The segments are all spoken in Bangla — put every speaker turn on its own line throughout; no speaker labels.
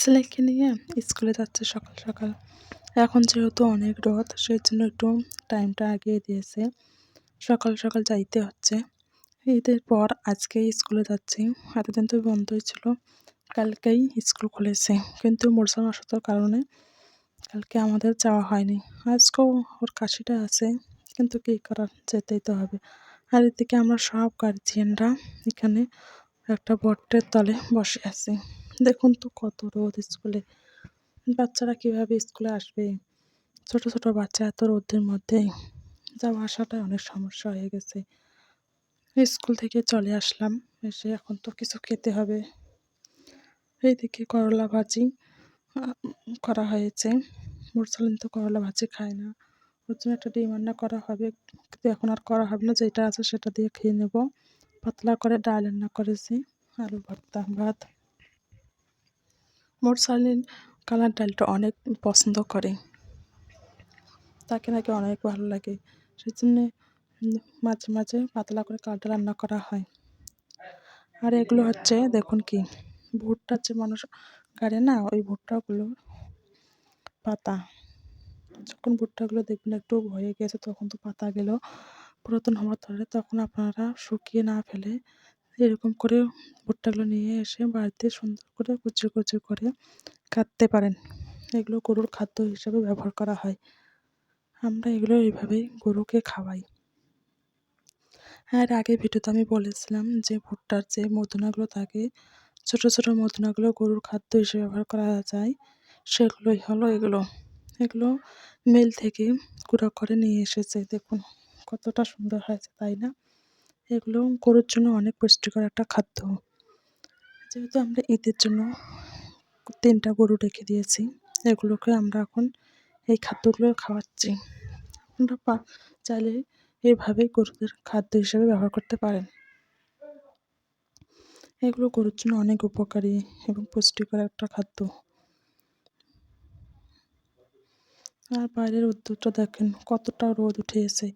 ছেলেকে নিয়ে স্কুলে যাচ্ছে সকাল সকাল। এখন যেহেতু অনেক রোদ সেই জন্য একটু টাইমটা আগিয়ে দিয়েছে। সকাল সকাল যাইতে হচ্ছে। ঈদের পর আজকেই স্কুলে যাচ্ছি। এতদিন তো বন্ধই ছিল। কালকেই স্কুল খুলেছে। কিন্তু মৌসুম অসুস্থতার কারণে কালকে আমাদের যাওয়া হয়নি। আজকেও ওর কাশিটা আছে। কিন্তু কী করার, যেতেই তো হবে। আর এদিকে আমরা সব গার্জিয়ানরা এখানে একটা বটের তলে বসে আছি। দেখুন তো কত রোদ স্কুলে। বাচ্চারা কিভাবে স্কুলে আসবে? ছোট ছোট বাচ্চা এত রোদের মধ্যে যাওয়া আসাটাই অনেক সমস্যা হয়ে গেছে। স্কুল থেকে চলে আসলাম, এসে এখন তো কিছু খেতে হবে। এইদিকে করলা ভাজি করা হয়েছে। মুরসালিন তো করলা ভাজি খায় না, ওর জন্য একটা ডিম রান্না করা হবে, কিন্তু এখন আর করা হবে না, যেটা আছে সেটা দিয়ে খেয়ে নেব। পাতলা করে ডাল রান্না করেছি, আলু ভর্তা, ভাত। মুরসালিন কালার ডালটা অনেক পছন্দ করে, তাকে নাকি অনেক ভালো লাগে। সেই জন্যে মাঝে মাঝে পাতলা করে কালার ডাল রান্না করা হয়। আর এগুলো হচ্ছে দেখুন কি, ভুট্টা যে মানুষ গাড়ে না, ওই ভুট্টাগুলো পাতা। যখন ভুট্টাগুলো দেখবেন একটু হয়ে গেছে তখন তো পাতাগুলো পুরাতন হওয়ার ধরে, তখন আপনারা শুকিয়ে না ফেলে এরকম করে ভুট্টাগুলো নিয়ে এসে বাড়িতে সুন্দর করে কুচি কুচি করে কাটতে পারেন। এগুলো গরুর খাদ্য হিসাবে ব্যবহার করা হয়। আমরা এগুলো এইভাবেই গরুকে খাওয়াই। আর আগের ভিডিওতে আমি বলেছিলাম যে ভুট্টার যে মধুনাগুলো থাকে, ছোট ছোট মধুনাগুলো গরুর খাদ্য হিসেবে ব্যবহার করা যায়। সেগুলোই হলো এগুলো। এগুলো মিল থেকে গুঁড়ো করে নিয়ে এসেছে। দেখুন কতটা সুন্দর হয়েছে, তাই না? এগুলো গরুর জন্য অনেক পুষ্টিকর একটা খাদ্য। যেহেতু আমরা ঈদের জন্য 3টা গরু রেখে দিয়েছি, এগুলোকে আমরা এখন এই খাদ্যগুলো খাওয়াচ্ছি। আমরা চাইলে এভাবেই গরুদের খাদ্য হিসেবে ব্যবহার করতে পারেন। এগুলো গরুর জন্য অনেক উপকারী এবং পুষ্টিকর একটা খাদ্য। আর বাইরের রোদ্দুরটা দেখেন, কতটা রোদ উঠে এসে।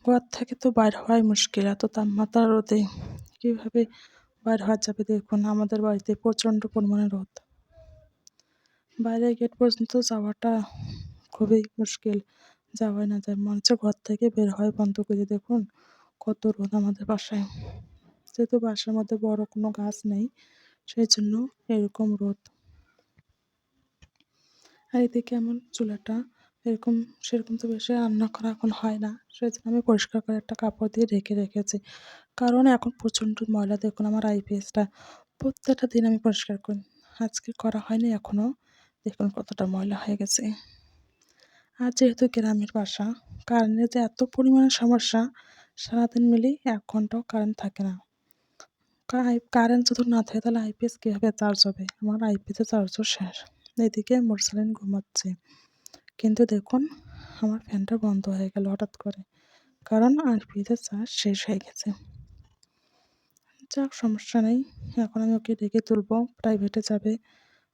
ঘর থেকে তো বাইর হওয়াই মুশকিল, এত তাপমাত্রা রোদে কীভাবে বাইর হওয়া যাবে? দেখুন আমাদের বাড়িতে প্রচণ্ড পরিমাণে রোদ, বাইরের গেট পর্যন্ত যাওয়াটা খুবই মুশকিল। যাওয়াই না যায়, মনে হচ্ছে ঘর থেকে বের হয় বন্ধ করে। দেখুন কত রোদ আমাদের বাসায়। যেহেতু বাসার মধ্যে বড় কোনো গাছ নেই, সেই জন্য এরকম রোদ। আর এদিকে আমার চুলাটা এরকম সেরকম তো বেশি রান্না করা এখন হয় না, সেই জন্য আমি পরিষ্কার করে একটা কাপড় দিয়ে ঢেকে রেখেছি। কারণ এখন প্রচণ্ড ময়লা। দেখুন আমার আইপিএসটা প্রত্যেকটা দিন আমি পরিষ্কার করি, আজকে করা হয়নি এখনও। দেখুন কতটা ময়লা হয়ে গেছে। আর যেহেতু গ্রামের বাসা, কারেন্টের যে এত পরিমাণে সমস্যা, সারাদিন মিলেই 1 ঘন্টাও কারেন্ট থাকে না। কারেন্ট যদি না থাকে তাহলে আইপিএস কীভাবে চার্জ হবে? আমার আইপিএসের চার্জও শেষ। এদিকে মুরসালিন ঘুমাচ্ছে, কিন্তু দেখুন আমার ফ্যানটা বন্ধ হয়ে গেল হঠাৎ করে, কারণ আইপিএসের চার্জ শেষ হয়ে গেছে। যাক, সমস্যা নেই। এখন আমি ওকে ডেকে তুলবো, প্রাইভেটে যাবে।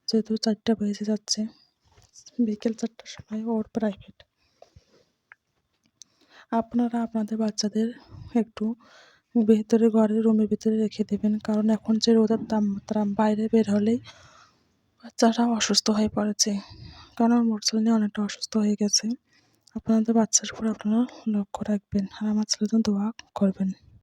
যেহেতু 4টা বেজে যাচ্ছে, বিকেল 4টার সময় ওর প্রাইভেট। আপনারা আপনাদের বাচ্চাদের একটু ভেতরে ঘরের রুমের ভিতরে রেখে দেবেন, কারণ এখন যে রোদের তাপমাত্রা, বাইরে বের হলেই বাচ্চারা অসুস্থ হয়ে পড়েছে। কারণ আমার মুরসালিন অনেকটা অসুস্থ হয়ে গেছে। আপনাদের বাচ্চার উপর আপনারা লক্ষ্য রাখবেন আর আমার ছেলের জন্য দোয়া করবেন।